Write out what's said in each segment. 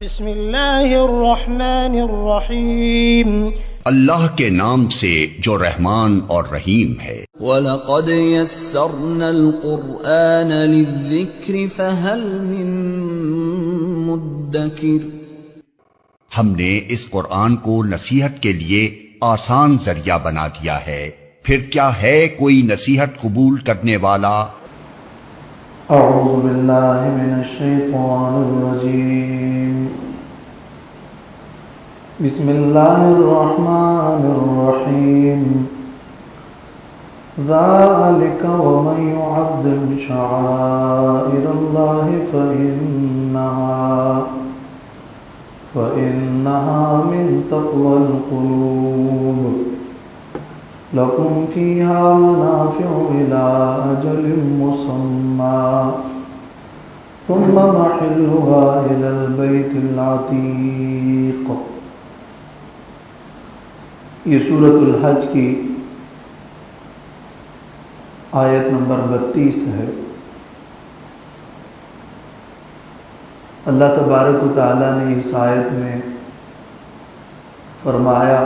بسم اللہ الرحمن الرحیم اللہ کے نام سے جو رحمان اور رحیم ہے۔ وَلَقَدْ يَسَّرْنَا الْقُرْآنَ لِلذِّكْرِ فَهَلْ مِن مُدَّكِرٍ، ہم نے اس قرآن کو نصیحت کے لیے آسان ذریعہ بنا دیا ہے، پھر کیا ہے کوئی نصیحت قبول کرنے والا؟ اعوذ باللہ من الشیطان الرجیم، بسم اللہ الرحمن الرحیم، ذالک ومن يعظم شعائر اللہ فإنها من تقوى القلوب، لکم فیہا منافع إلی اجل مسمى ثم محلها إلی البیت العتیق۔ یہ سورۃ الحج کی آیت نمبر 32 ہے۔ اللہ تبارک و تعالیٰ نے اس آیت میں فرمایا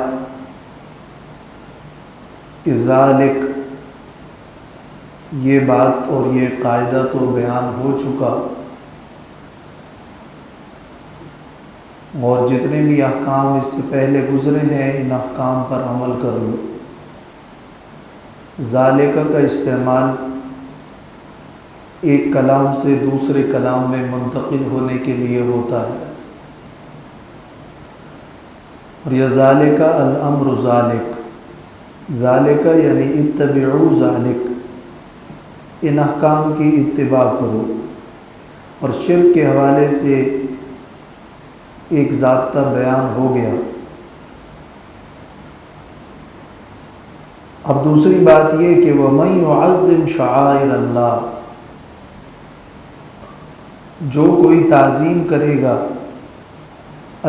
کہ ذالک، یہ بات اور یہ قاعدہ تو بیان ہو چکا، اور جتنے بھی احکام اس سے پہلے گزرے ہیں ان احکام پر عمل کر لو۔ ذالک کا استعمال ایک کلام سے دوسرے کلام میں منتقل ہونے کے لیے ہوتا ہے، اور یہ ذالک الامر ذالک، ذالک یعنی اتبعوا ذالک، ان احکام کی اتباع کرو۔ اور شرک کے حوالے سے ایک ضابطہ بیان ہو گیا۔ اب دوسری بات یہ کہ وَمَن يُعَظِّمْ شَعَائِرَ اللَّهِ، جو کوئی تعظیم کرے گا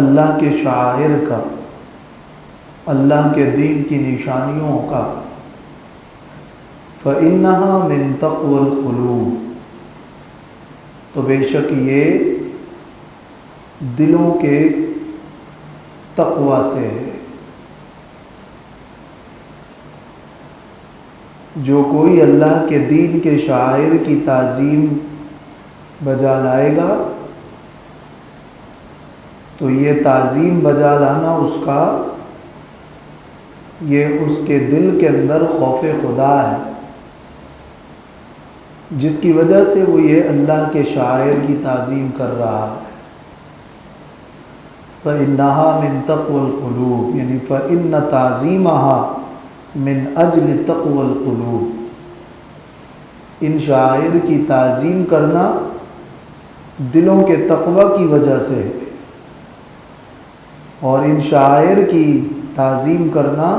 اللہ کے شعائر کا، اللہ کے دین کی نشانیوں کا، فَإِنَّهَا مِن تَقْوَى الْقُلُوبِ، تو بے شک یہ دلوں کے تقوی سے ہے۔ جو کوئی اللہ کے دین کے شعائر کی تعظیم بجا لائے گا تو یہ تعظیم بجا لانا اس کا، یہ اس کے دل کے اندر خوف خدا ہے، جس کی وجہ سے وہ یہ اللہ کے شاعر کی تعظیم کر رہا ہے۔ فَإِنَّهَا مِن تَقْوَى الْقُلُوبِ، یعنی فَإِنَّ تَعْظِيمَهَا مِنْ أَجْلِ تَقْوَى الْقُلُوبِ، ان شاعر کی تعظیم کرنا دلوں کے تقوی کی وجہ سے ہے، اور ان شاعر کی تعظیم کرنا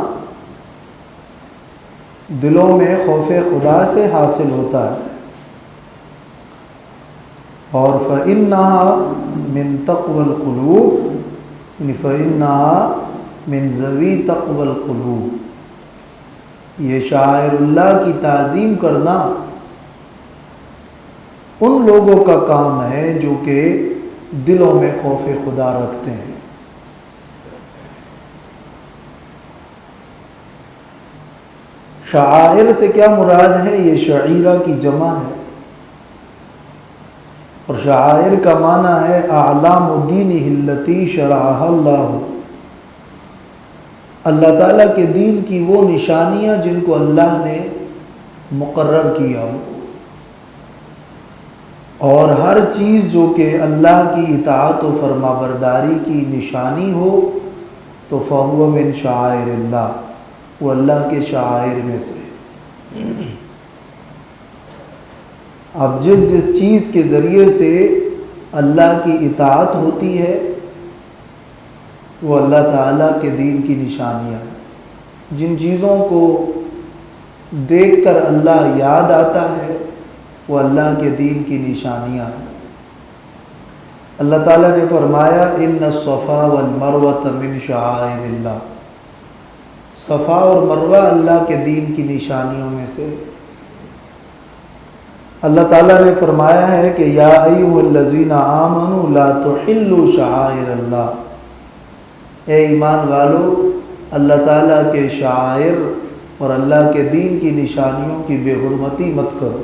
دلوں میں خوف خدا سے حاصل ہوتا ہے۔ اور فَإِنَّهَا مِن تَقْوَى الْقُلُوبِ، یعنی فَإِنَّهَا مِن ذَوِي تَقْوَى الْقُلُوبِ، یہ شاعر اللہ کی تعظیم کرنا ان لوگوں کا کام ہے جو کہ دلوں میں خوف خدا رکھتے ہیں۔ شعائر سے کیا مراد ہے؟ یہ شعیرہ کی جمع ہے، اور شعائر کا معنی ہے اعلام دینہ التی شرعہ اللہ، اللہ تعالیٰ کے دین کی وہ نشانیاں جن کو اللہ نے مقرر کیا ہو، اور ہر چیز جو کہ اللہ کی اطاعت و فرمانبرداری کی نشانی ہو تو فَهُوَ مِن شَعَائِرِ اللَّهِ، وہ اللہ کے شعائر میں سے۔ اب جس جس چیز کے ذریعے سے اللہ کی اطاعت ہوتی ہے وہ اللہ تعالیٰ کے دین کی نشانیاں ہیں۔ جن چیزوں کو دیکھ کر اللہ یاد آتا ہے وہ اللہ کے دین کی نشانیاں ہیں۔ اللہ تعالیٰ نے فرمایا ان الصفا والمروۃ من شعائر اللہ، صفا اور مروہ اللہ کے دین کی نشانیوں میں سے۔ اللہ تعالیٰ نے فرمایا ہے کہ یا ایھا الذین آمنوا لا تحلوا شعائر اللہ، اے ایمان والو اللہ تعالیٰ کے شعائر اور اللہ کے دین کی نشانیوں کی بے حرمتی مت کرو۔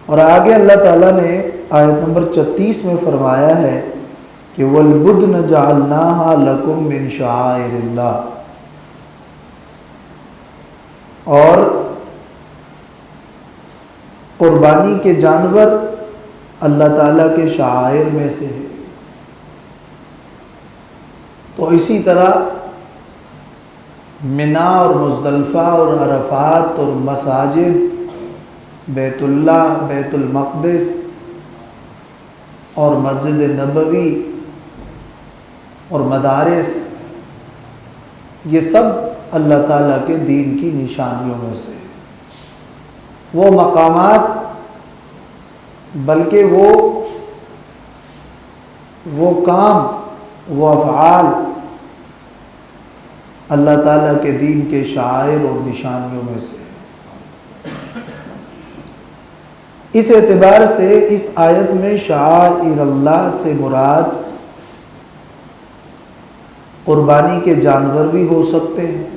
اور آگے اللہ تعالیٰ نے آیت نمبر 36 میں فرمایا ہے کہ وَالْبُدْنَ جَعَلْنَاهَا لَكُم مِّن شَعَائِرِ اللَّهِ، اور قربانی کے جانور اللہ تعالیٰ کے شعائر میں سے ہے۔ تو اسی طرح منا اور مزدلفہ اور عرفات اور مساجد، بیت اللہ، بیت المقدس اور مسجد نبوی اور مدارس، یہ سب اللہ تعالیٰ کے دین کی نشانیوں میں سے وہ مقامات، بلکہ وہ کام، وہ افعال اللہ تعالیٰ کے دین کے شعائر اور نشانیوں میں سے۔ اس اعتبار سے اس آیت میں شعائر اللہ سے مراد قربانی کے جانور بھی ہو سکتے ہیں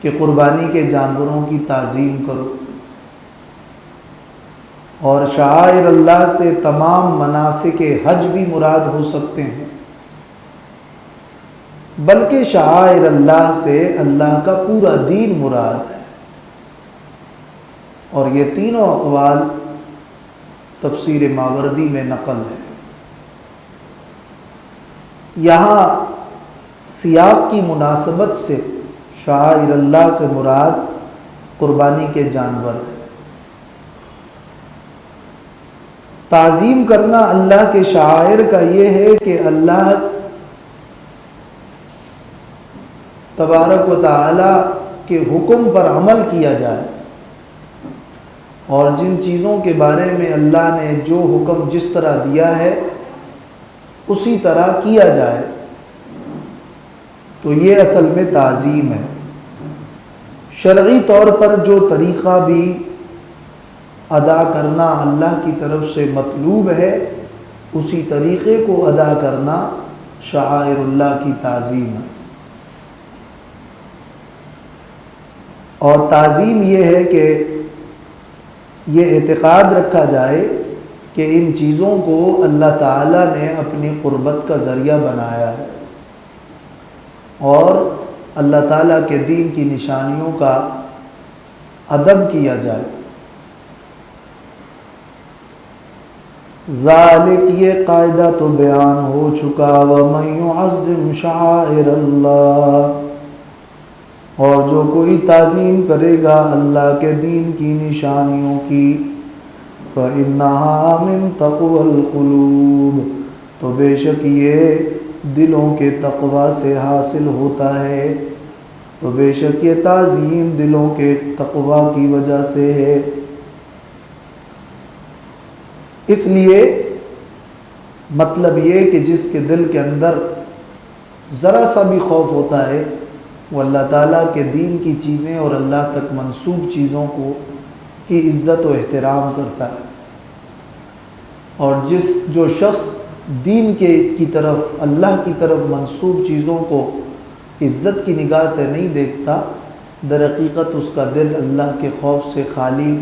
کہ قربانی کے جانوروں کی تعظیم کرو، اور شعائر اللہ سے تمام مناسک حج بھی مراد ہو سکتے ہیں، بلکہ شعائر اللہ سے اللہ کا پورا دین مراد ہے۔ اور یہ تینوں اقوال تفسیر ماوردی میں نقل ہے۔ یہاں سیاق کی مناسبت سے شعائر اللہ سے مراد قربانی کے جانور ہے۔ تعظیم کرنا اللہ کے شعائر کا یہ ہے کہ اللہ تبارک و تعالی کے حکم پر عمل کیا جائے، اور جن چیزوں کے بارے میں اللہ نے جو حکم جس طرح دیا ہے اسی طرح کیا جائے، تو یہ اصل میں تعظیم ہے۔ شرعی طور پر جو طریقہ بھی ادا کرنا اللہ کی طرف سے مطلوب ہے، اسی طریقے کو ادا کرنا شعائر اللہ کی تعظیم ہے۔ اور تعظیم یہ ہے کہ یہ اعتقاد رکھا جائے کہ ان چیزوں کو اللہ تعالیٰ نے اپنی قربت کا ذریعہ بنایا ہے، اور اللہ تعالیٰ کے دین کی نشانیوں کا ادب کیا جائے۔ ذالک، یہ قاعدہ تو بیان ہو چکا، وَمَن يُعَظِّمْ شَعَائِرَ اللَّهِ، اور جو کوئی تعظیم کرے گا اللہ کے دین کی نشانیوں کی، فَإِنَّهَا مِن تَقْوَى الْقُلُوبِ، تو بے شک یہ دلوں کے تقوی سے حاصل ہوتا ہے، تو بے شک یہ تعظیم دلوں کے تقوی کی وجہ سے ہے۔ اس لیے مطلب یہ کہ جس کے دل کے اندر ذرا سا بھی خوف ہوتا ہے، وہ اللہ تعالیٰ کے دین کی چیزیں اور اللہ تک منسوب چیزوں کی عزت و احترام کرتا ہے، اور جو شخص دین کی طرف، اللہ کی طرف منسوب چیزوں کو عزت کی نگاہ سے نہیں دیکھتا، در حقیقت اس کا دل اللہ کے خوف سے خالی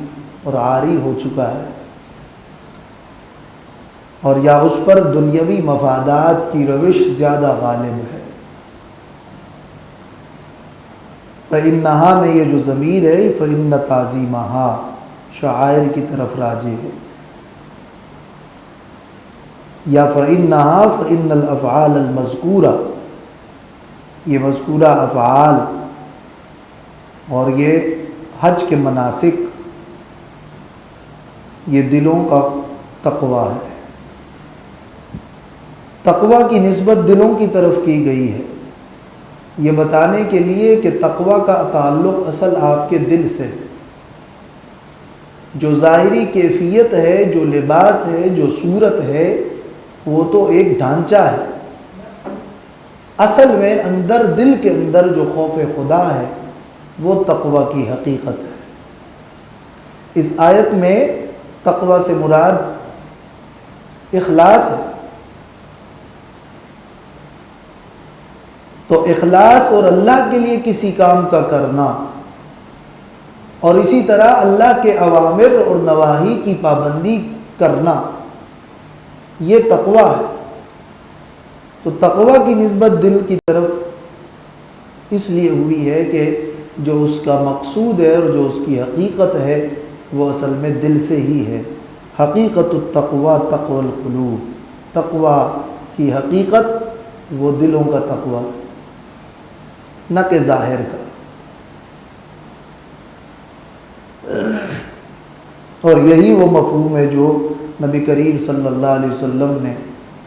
اور عاری ہو چکا ہے، اور یا اس پر دنیاوی مفادات کی روش زیادہ غالب ہے۔ فَإِنَّهَا میں یہ جو ضمیر ہے، فَإِنَّ تَعْظِيمَهَا شعائر کی طرف راجع ہے، یا فَإِنَّهَا فَإِنَّ الْأَفْعَالَ الْمَذْكُورَةَ، یہ مذکورہ افعال اور یہ حج کے مناسک، یہ دلوں کا تقوی ہے۔ تقوی کی نسبت دلوں کی طرف کی گئی ہے، یہ بتانے کے لیے کہ تقوی کا تعلق اصل آپ کے دل سے ہے۔ جو ظاہری کیفیت ہے، جو لباس ہے، جو صورت ہے، وہ تو ایک ڈھانچہ ہے، اصل میں اندر دل کے اندر جو خوف خدا ہے وہ تقوی کی حقیقت ہے۔ اس آیت میں تقوی سے مراد اخلاص ہے. تو اخلاص اور اللہ کے لیے کسی کام کا کرنا اور اسی طرح اللہ کے اوامر اور نواہی کی پابندی کرنا، یہ تقوی ہے. تو تقوی کی نسبت دل کی طرف اس لیے ہوئی ہے کہ جو اس کا مقصود ہے اور جو اس کی حقیقت ہے وہ اصل میں دل سے ہی ہے. حقیقت التقوی تقوی القلوب، تقوی کی حقیقت وہ دلوں کا تقوی ہے، نہ کہ ظاہر کا. اور یہی وہ مفہوم ہے جو نبی کریم صلی اللہ علیہ وسلم نے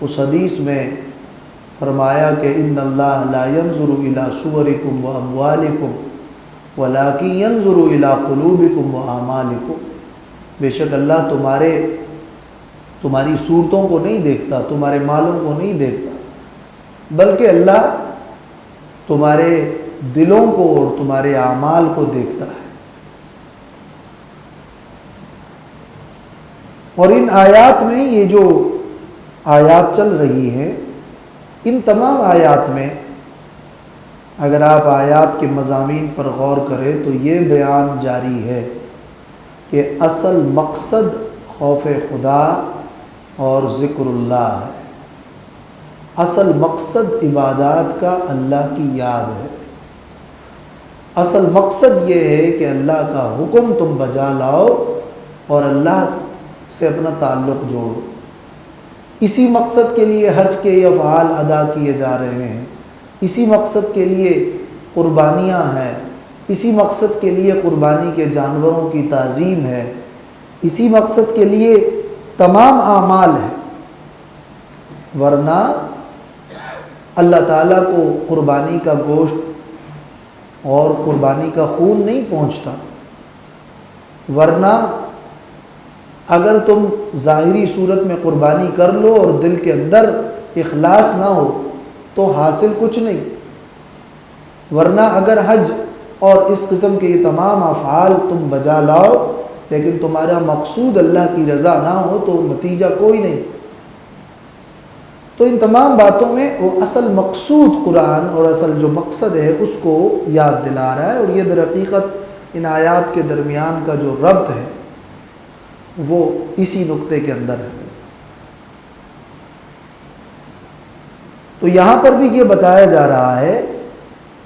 اس حدیث میں فرمایا کہ ان اللہ لا ينظر الى صورکم واموالکم ولکن ينظر الى قلوبکم واعمالکم. بے شک اللہ تمہاری صورتوں کو نہیں دیکھتا، تمہارے مالوں کو نہیں دیکھتا، بلکہ اللہ تمہارے دلوں کو اور تمہارے اعمال کو دیکھتا ہے. اور ان آیات میں یہ جو آیات چل رہی ہیں، ان تمام آیات میں اگر آپ آیات کے مضامین پر غور کریں تو یہ بیان جاری ہے کہ اصل مقصد خوف خدا اور ذکر اللہ ہے. اصل مقصد عبادات کا اللہ کی یاد ہے. اصل مقصد یہ ہے کہ اللہ کا حکم تم بجا لاؤ اور اللہ سے اپنا تعلق جوڑو. اسی مقصد کے لیے حج کے افعال ادا کیے جا رہے ہیں، اسی مقصد کے لیے قربانیاں ہیں، اسی مقصد کے لیے قربانی کے جانوروں کی تعظیم ہے، اسی مقصد کے لیے تمام اعمال ہیں. ورنہ اللہ تعالیٰ کو قربانی کا گوشت اور قربانی کا خون نہیں پہنچتا. ورنہ اگر تم ظاہری صورت میں قربانی کر لو اور دل کے اندر اخلاص نہ ہو تو حاصل کچھ نہیں. ورنہ اگر حج اور اس قسم کے یہ تمام افعال تم بجا لاؤ لیکن تمہارا مقصود اللہ کی رضا نہ ہو تو نتیجہ کوئی نہیں. تو ان تمام باتوں میں وہ اصل مقصود قرآن اور اصل جو مقصد ہے اس کو یاد دلا رہا ہے. اور یہ در حقیقت ان آیات کے درمیان کا جو ربط ہے وہ اسی نقطے کے اندر ہے. تو یہاں پر بھی یہ بتایا جا رہا ہے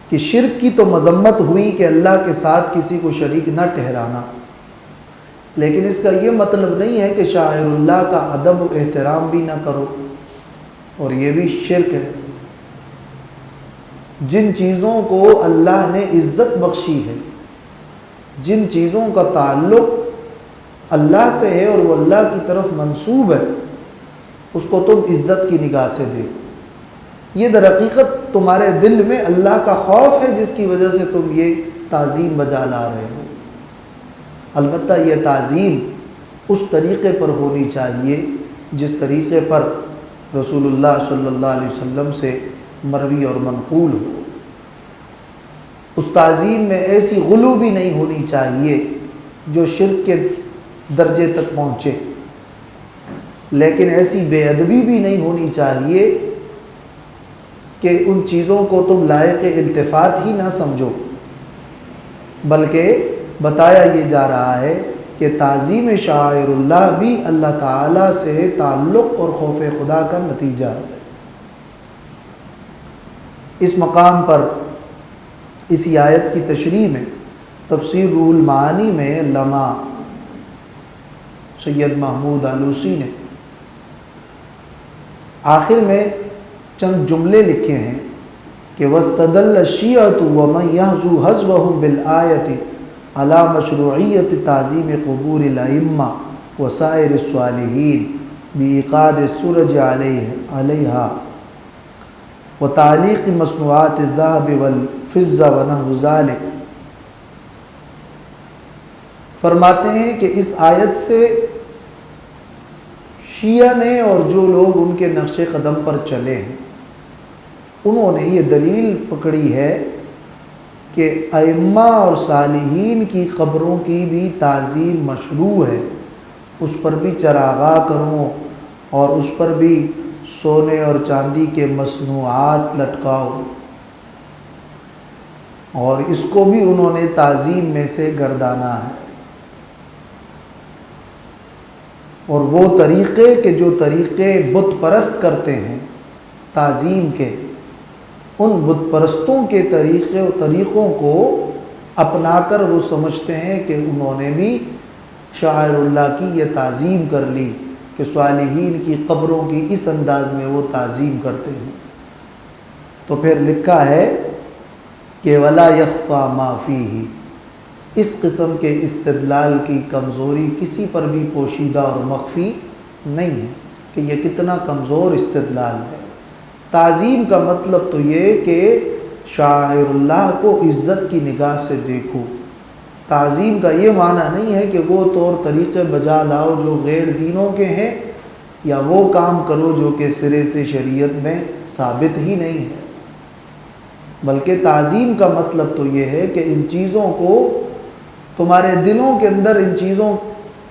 کہ شرک کی تو مذمت ہوئی کہ اللہ کے ساتھ کسی کو شریک نہ ٹھہرانا، لیکن اس کا یہ مطلب نہیں ہے کہ شاعر اللہ کا ادب و احترام بھی نہ کرو، اور یہ بھی شرک ہے. جن چیزوں کو اللہ نے عزت بخشی ہے، جن چیزوں کا تعلق اللہ سے ہے اور وہ اللہ کی طرف منسوب ہے، اس کو تم عزت کی نگاہ سے دیکھو. یہ در حقیقت تمہارے دل میں اللہ کا خوف ہے جس کی وجہ سے تم یہ تعظیم بجا لا رہے ہو. البتہ یہ تعظیم اس طریقے پر ہونی چاہیے جس طریقے پر رسول اللہ صلی اللہ علیہ وسلم سے مروی اور منقول ہو. اس تعظیم میں ایسی غلو بھی نہیں ہونی چاہیے جو شرک کے درجے تک پہنچے، لیکن ایسی بے ادبی بھی نہیں ہونی چاہیے کہ ان چیزوں کو تم لائق التفات ہی نہ سمجھو. بلکہ بتایا یہ جا رہا ہے کہ تعظیم شاعر اللہ بھی اللہ تعالیٰ سے تعلق اور خوف خدا کا نتیجہ ہے. اس مقام پر اسی آیت کی تشریح میں تفسیر روح المعانی میں علامہ سید محمود آلوسی نے آخر میں چند جملے لکھے ہیں کہ وَاسْتَدَلَّ الشِّيَعَةُ وَمَنْ يَحْزُو حَزْوَهُمْ بِالْآيَةِ عَلَى مَشْرُوعِيَّةِ تَعْظِيمِ قُبُورِ الْأَئِمَّةِ وَسَائِرِ الصَّالِحِينَ بِإِيقَادِ السُّرَجِ عَلَيْهَا وَتَعْلِيقِ مَصْنُوعَاتِ الذَّهَبِ وَالْفِضَّةِ وَنَحْوِ ذَلِكَ. فرماتے ہیں کہ اس آیت سے شیعہ نے اور جو لوگ ان کے نقش قدم پر چلے ہیں انہوں نے یہ دلیل پکڑی ہے کہ ائمہ اور صالحین کی قبروں کی بھی تعظیم مشروع ہے، اس پر بھی چراغاں کرو اور اس پر بھی سونے اور چاندی کے مصنوعات لٹکاؤ، اور اس کو بھی انہوں نے تعظیم میں سے گردانا ہے۔ اور وہ طریقے کہ جو طریقے بت پرست کرتے ہیں تعظیم کے، ان بت پرستوں کے طریقوں کو اپنا کر وہ سمجھتے ہیں کہ انہوں نے بھی شاعر اللہ کی یہ تعظیم کر لی کہ صالحین کی قبروں کی اس انداز میں وہ تعظیم کرتے ہیں۔ تو پھر لکھا ہے کہ وَلَا يَخْفَى مَا فِيهِ، اس قسم کے استدلال کی کمزوری کسی پر بھی پوشیدہ اور مخفی نہیں ہے کہ یہ کتنا کمزور استدلال ہے۔ تعظیم کا مطلب تو یہ کہ شاعر اللہ کو عزت کی نگاہ سے دیکھو۔ تعظیم کا یہ معنی نہیں ہے کہ وہ طور طریقے بجا لاؤ جو غیر دینوں کے ہیں، یا وہ کام کرو جو کہ سرے سے شریعت میں ثابت ہی نہیں ہے، بلکہ تعظیم کا مطلب تو یہ ہے کہ ان چیزوں کو تمہارے دلوں کے اندر ان چیزوں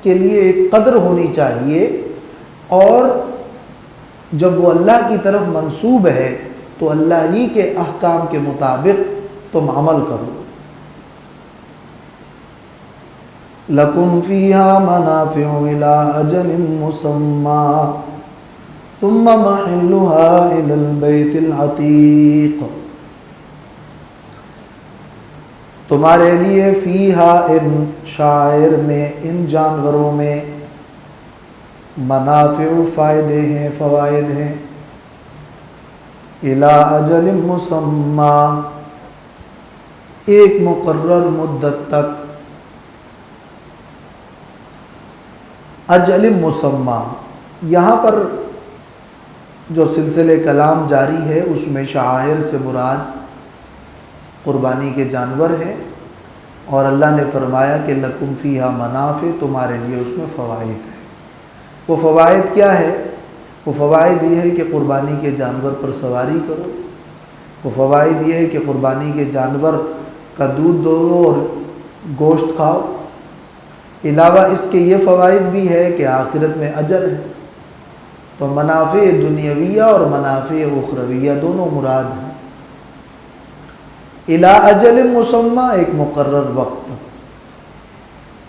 کے لیے ایک قدر ہونی چاہیے، اور جب وہ اللہ کی طرف منسوب ہے تو اللہ ہی کے احکام کے مطابق تم عمل کرو۔ لَكُمْ فِيهَا مَنَافِعُ إِلَىٰ أَجَلٍ مُّسَمًّى ثُمَّ مَحِلُّهَا إِلَى الْبَيْتِ الْعَتِيقِ، تمہارے لیے فیہا ان شاعر میں، ان جانوروں میں، منافع فائدے ہیں، فوائد ہیں، الی اجل مسمی، ایک مقرر مدت تک، اجل مسمی، یہاں پر جو سلسلے کلام جاری ہے اس میں شعائر سے مراد قربانی کے جانور ہیں، اور اللہ نے فرمایا کہ لکم فیہا منافع، تمہارے لیے اس میں فوائد ہیں۔ وہ فوائد کیا ہے؟ وہ فوائد یہ ہے کہ قربانی کے جانور پر سواری کرو، وہ فوائد یہ ہے کہ قربانی کے جانور کا دودھ دو اور گوشت کھاؤ۔ علاوہ اس کے یہ فوائد بھی ہے کہ آخرت میں اجر ہے۔ تو منافع دنیاویہ اور منافع اخرویہ دونوں مراد ہیں۔ الی اجل مسمی، ایک مقرر وقت۔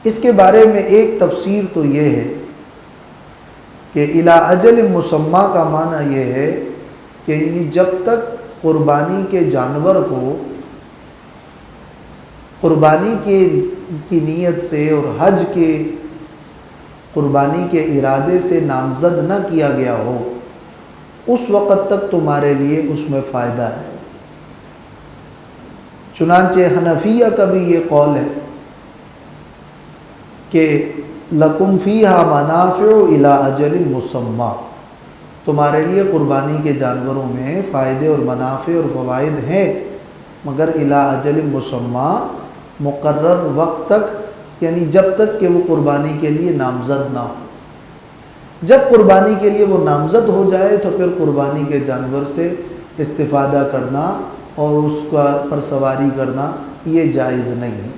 اس کے بارے میں ایک تفسیر تو یہ ہے کہ الی اجل مسمی کا معنی یہ ہے کہ یعنی جب تک قربانی کے جانور کو قربانی کی نیت سے اور حج کے قربانی کے ارادے سے نامزد نہ کیا گیا ہو، اس وقت تک تمہارے لیے اس میں فائدہ ہے۔ چنانچہ حنفیہ کا بھی یہ قول ہے کہ لکم فیہا منافع الی اجل مسمی، تمہارے لیے قربانی کے جانوروں میں فائدے اور منافع اور فوائد ہیں، مگر الی اجل مسمی، مقرر وقت تک، یعنی جب تک کہ وہ قربانی کے لیے نامزد نہ ہو۔ جب قربانی کے لیے وہ نامزد ہو جائے تو پھر قربانی کے جانور سے استفادہ کرنا اور اس کا پر سواری کرنا یہ جائز نہیں ہے۔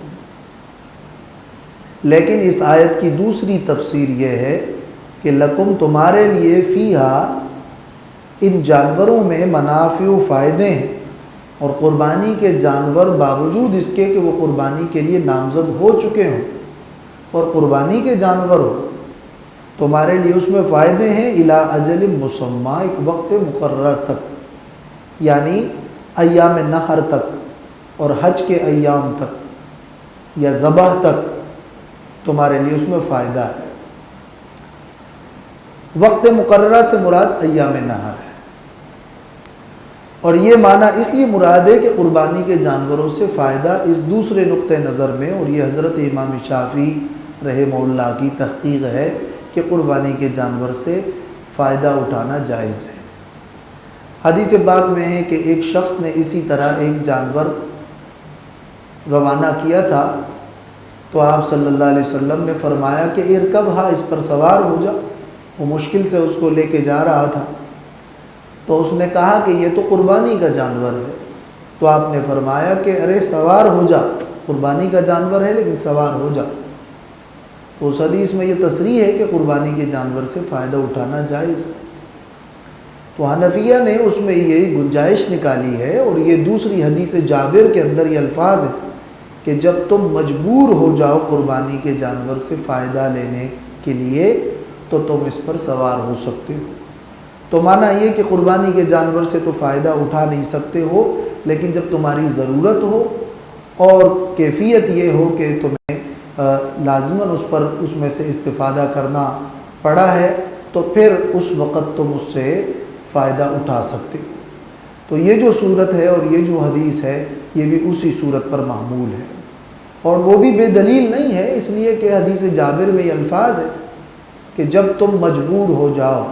لیکن اس آیت کی دوسری تفسیر یہ ہے کہ لکم، تمہارے لیے، فیہا، ان جانوروں میں، منافع و فائدے ہیں، اور قربانی کے جانور باوجود اس کے کہ وہ قربانی کے لیے نامزد ہو چکے ہوں اور قربانی کے جانور ہو، تمہارے لیے اس میں فائدے ہیں الی اجل مسمی، ایک وقت مقرر تک، یعنی ایام نحر تک اور حج کے ایام تک یا ذبح تک تمہارے لیے اس میں فائدہ ہے۔ وقت مقررہ سے مراد ایام نحر ہے، اور یہ معنی اس لیے مراد ہے کہ قربانی کے جانوروں سے فائدہ اس دوسرے نقطہ نظر میں، اور یہ حضرت امام شافعی رحمہ اللہ کی تحقیق ہے کہ قربانی کے جانور سے فائدہ اٹھانا جائز ہے۔ حدیث پاک میں ہے کہ ایک شخص نے اسی طرح ایک جانور روانہ کیا تھا، تو آپ صلی اللہ علیہ وسلم نے فرمایا کہ ارکبھا، اس پر سوار ہو جا۔ وہ مشکل سے اس کو لے کے جا رہا تھا، تو اس نے کہا کہ یہ تو قربانی کا جانور ہے، تو آپ نے فرمایا کہ ارے سوار ہو جا، قربانی کا جانور ہے لیکن سوار ہو جا۔ تو اس حدیث میں یہ تصریح ہے کہ قربانی کے جانور سے فائدہ اٹھانا جائز ہے۔ تو حنفیہ نے اس میں یہی گنجائش نکالی ہے، اور یہ دوسری حدیث جابر کے اندر یہ الفاظ ہے کہ جب تم مجبور ہو جاؤ قربانی کے جانور سے فائدہ لینے کے لیے تو تم اس پر سوار ہو سکتے ہو۔ تو معنی یہ کہ قربانی کے جانور سے تو فائدہ اٹھا نہیں سکتے ہو، لیکن جب تمہاری ضرورت ہو اور کیفیت یہ ہو کہ تمہیں لازماً اس میں سے استفادہ کرنا پڑا ہے تو پھر اس وقت تم اس سے فائدہ اٹھا سکتے ہو۔ تو یہ جو صورت ہے اور یہ جو حدیث ہے یہ بھی اسی صورت پر محمول ہے، اور وہ بھی بے دلیل نہیں ہے، اس لیے کہ حدیث جابر میں یہ الفاظ ہے کہ جب تم مجبور ہو جاؤ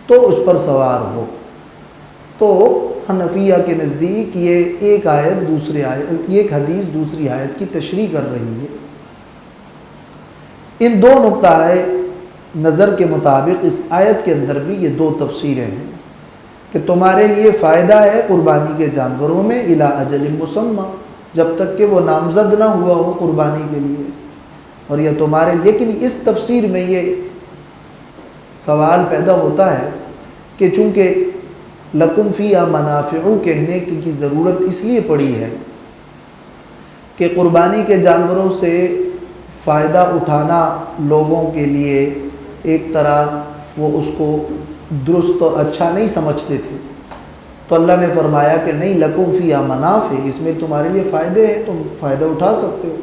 تو اس پر سوار ہو۔ تو حنفیہ کے نزدیک یہ ایک حدیث دوسری آیت کی تشریح کر رہی ہے۔ ان دو نقطۂ نظر کے مطابق اس آیت کے اندر بھی یہ دو تفسیریں ہیں کہ تمہارے لیے فائدہ ہے قربانی کے جانوروں میں الی اجل مسمى، جب تک کہ وہ نامزد نہ ہوا ہو قربانی کے لیے، اور یہ تمہارے، لیکن اس تفسیر میں یہ سوال پیدا ہوتا ہے کہ چونکہ لکم فیہا منافع کہنے کی ضرورت اس لیے پڑی ہے کہ قربانی کے جانوروں سے فائدہ اٹھانا لوگوں کے لیے ایک طرح وہ اس کو درست اور اچھا نہیں سمجھتے تھے، تو اللہ نے فرمایا کہ نہیں، لکم فیہا منافع، اس میں تمہارے لیے فائدے ہیں، تم فائدہ اٹھا سکتے ہو۔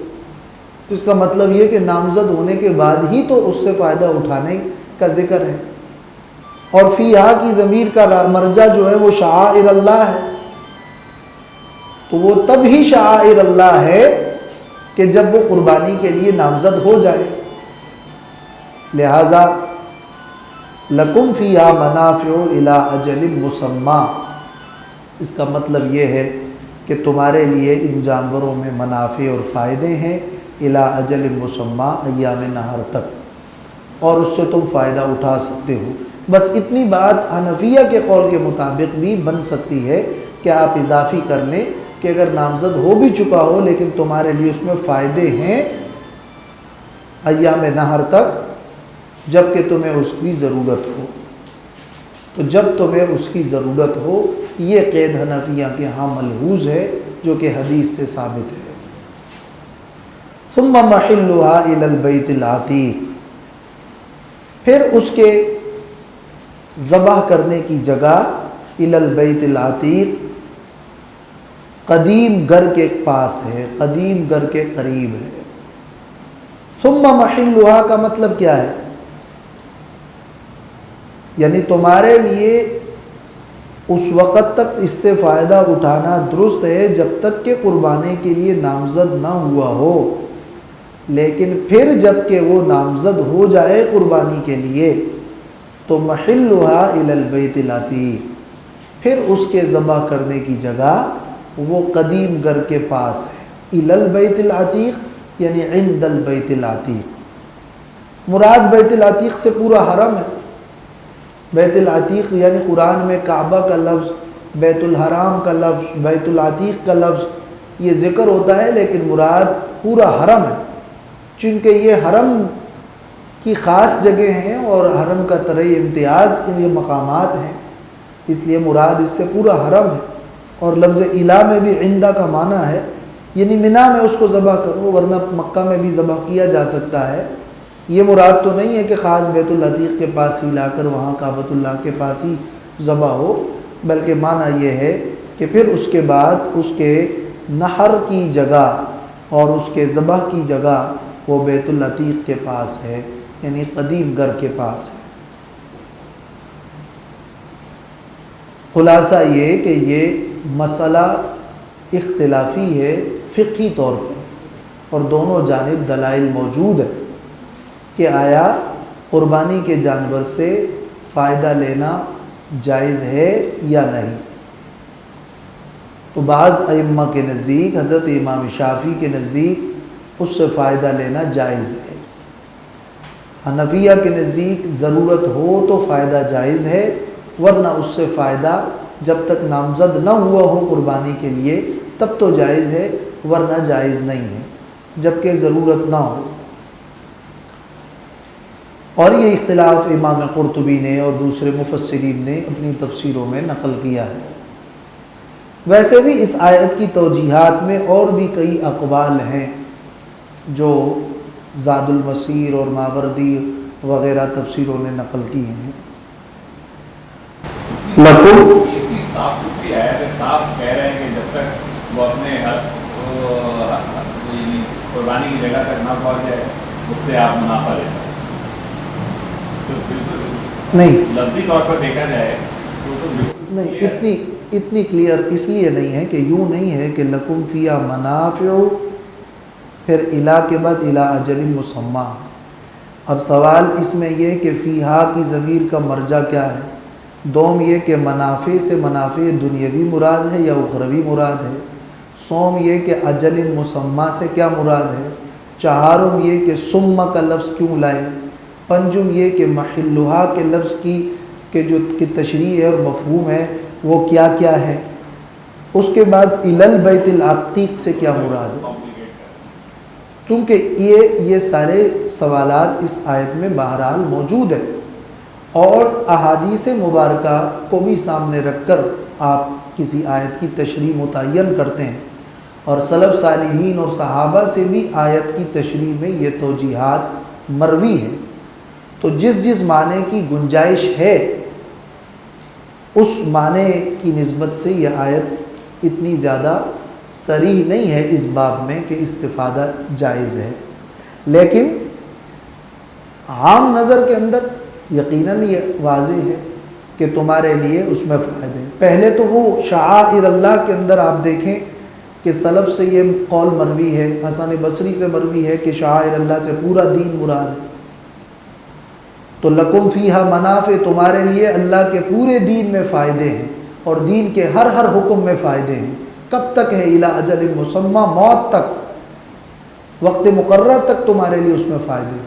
تو اس کا مطلب یہ کہ نامزد ہونے کے بعد ہی تو اس سے فائدہ اٹھانے کا ذکر ہے، اور فیہا کی ضمیر کا مرجع جو ہے وہ شعائر اللہ ہے، تو وہ تب ہی شعائر اللہ ہے کہ جب وہ قربانی کے لیے نامزد ہو جائے۔ لہذا لکم فیہا منافع الی اجل مسمى، اس کا مطلب یہ ہے کہ تمہارے لیے ان جانوروں میں منافع اور فائدے ہیں الی اجل مسمى، ایام نہر تک، اور اس سے تم فائدہ اٹھا سکتے ہو۔ بس اتنی بات حنفیہ کے قول کے مطابق بھی بن سکتی ہے کہ آپ اضافی کر لیں کہ اگر نامزد ہو بھی چکا ہو لیکن تمہارے لیے اس میں فائدے ہیں ایام نہر تک، جب کہ تمہیں اس کی ضرورت ہو۔ تو جب تمہیں اس کی ضرورت ہو، یہ قید حنفیہ کے ہاں ملحوظ ہے جو کہ حدیث سے ثابت ہے۔ ثم محلها الى البیت العتیق، پھر اس کے ذبح کرنے کی جگہ الی البیت العتیق، قدیم گھر کے پاس ہے، قدیم گھر کے قریب ہے۔ ثم محلها کا مطلب کیا ہے؟ یعنی تمہارے لیے اس وقت تک اس سے فائدہ اٹھانا درست ہے جب تک کہ قربانی کے لیے نامزد نہ ہوا ہو، لیکن پھر جب کہ وہ نامزد ہو جائے قربانی کے لیے تو محلها الی البیت العتیق، پھر اس کے ذبح کرنے کی جگہ وہ قدیم گھر کے پاس ہے۔ الی البیت العتیق یعنی عند البیت العتیق، مراد بیت العتیق سے پورا حرم ہے۔ بیت العتیق یعنی قرآن میں کعبہ کا لفظ، بیت الحرام کا لفظ، بیت العتیق کا لفظ یہ ذکر ہوتا ہے، لیکن مراد پورا حرم ہے، چونکہ یہ حرم کی خاص جگہ ہیں اور حرم کا طرح امتیاز ان یہ مقامات ہیں، اس لیے مراد اس سے پورا حرم ہے۔ اور لفظ الا میں بھی عندہ کا معنی ہے، یعنی منا میں اس کو ذبح کرو، ورنہ مکہ میں بھی ذبح کیا جا سکتا ہے۔ یہ مراد تو نہیں ہے کہ خاص بیت العتیق کے پاس ہی لا کر وہاں کعبۃ اللہ کے پاس ہی ذبح ہو، بلکہ معنی یہ ہے کہ پھر اس کے بعد اس کے نحر کی جگہ اور اس کے ذبح کی جگہ وہ بیت العتیق کے پاس ہے، یعنی قدیم گھر کے پاس ہے۔ خلاصہ یہ کہ یہ مسئلہ اختلافی ہے فقہی طور پر، اور دونوں جانب دلائل موجود ہے کہ آیا قربانی کے جانور سے فائدہ لینا جائز ہے یا نہیں۔ تو بعض ائمہ کے نزدیک، حضرت امام شافعی کے نزدیک اس سے فائدہ لینا جائز ہے۔ حنفیہ کے نزدیک ضرورت ہو تو فائدہ جائز ہے، ورنہ اس سے فائدہ جب تک نامزد نہ ہوا ہو قربانی کے لیے تب تو جائز ہے، ورنہ جائز نہیں ہے جبکہ ضرورت نہ ہو۔ اور یہ اختلاف امام قرطبی نے اور دوسرے مفسرین نے اپنی تفسیروں میں نقل کیا ہے۔ ویسے بھی اس آیت کی توجیحات میں اور بھی کئی اقوال ہیں جو زاد المسیر اور ماوردی وغیرہ تفسیروں نے نقل کی ہیں۔ اتنی صاف ستھری آیت ہے، صاف کہہ رہے ہیں کہ جب تک وہ اپنے قربانی کی جگہ تک نہ پہنچ جائے اس سے آپ منافع لے سکتے، تو بالکل نہیں لفظی طور پر دیکھا جائے تو بالکل نہیں، اتنی کلیئر اس لیے نہیں ہے کہ یوں نہیں ہے کہ لکم فیہا منافع پھر الا کے بعد الا اجل مسمى۔ اب سوال اس میں یہ کہ فیہا کی ضمیر کا مرجع کیا ہے، دوم یہ کہ منافع سے منافع دنیاوی مراد ہے یا اخروی مراد ہے، سوم یہ کہ اجل مسمى سے کیا مراد ہے، چہارم یہ کہ ثم کا لفظ کیوں لائے، پنجم یہ کہ محلھا کے لفظ کی تشریح ہے اور مفہوم ہے وہ کیا کیا ہے، اس کے بعد الی البیت العتیق سے کیا مراد ہے۔ کیونکہ یہ سارے سوالات اس آیت میں بہرحال موجود ہیں، اور احادیث مبارکہ کو بھی سامنے رکھ کر آپ کسی آیت کی تشریح متعین کرتے ہیں، اور سلف صالحین اور صحابہ سے بھی آیت کی تشریح میں یہ توجیحات مروی ہیں۔ تو جس معنی کی گنجائش ہے اس معنی کی نسبت سے یہ آیت اتنی زیادہ صریح نہیں ہے اس باب میں کہ استفادہ جائز ہے، لیکن عام نظر کے اندر یقیناً یہ واضح ہے کہ تمہارے لیے اس میں فائدے ہیں۔ پہلے تو وہ شعائر اللہ کے اندر آپ دیکھیں کہ سلف سے یہ قول مروی ہے، حسن بصری سے مروی ہے کہ شعائر اللہ سے پورا دین مراد ہے، تو لکم فیہا منافع تمہارے لیے اللہ کے پورے دین میں فائدے ہیں، اور دین کے ہر حکم میں فائدے ہیں۔ کب تک ہے؟ الی اجل مسمى، موت تک، وقت مقرر تک تمہارے لیے اس میں فائدے ہیں۔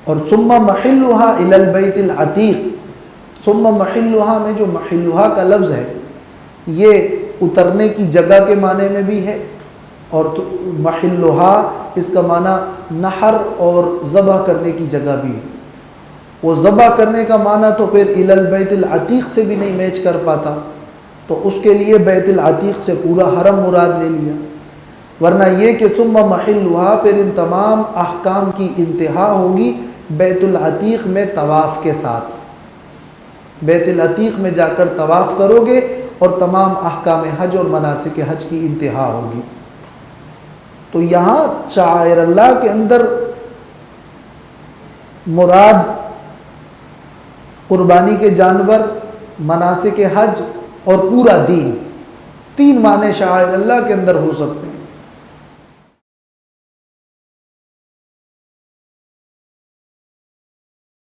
اور ثم محلھا الی البیت العتیق، ثم محلھا میں جو محلھا کا لفظ ہے یہ اترنے کی جگہ کے معنی میں بھی ہے، اور محلھا اس کا معنی نحر اور ذبح کرنے کی جگہ بھی ہے۔ وہ ذبح کرنے کا معنی تو پھر الی البیت العتیق سے بھی نہیں میچ کر پاتا، تو اس کے لیے بیت العتیق سے پورا حرم مراد لے لیا، ورنہ یہ کہ ثم محلھا پھر ان تمام احکام کی انتہا ہوگی بیت العتیق میں طواف کے ساتھ۔ بیت العتیق میں جا کر طواف کرو گے اور تمام احکام حج اور مناسک حج کی انتہا ہوگی۔ تو یہاں شعائر اللہ کے اندر مراد قربانی کے جانور، مناسک حج اور پورا دین، تین معنی شعائر اللہ کے اندر ہو سکتے ہیں۔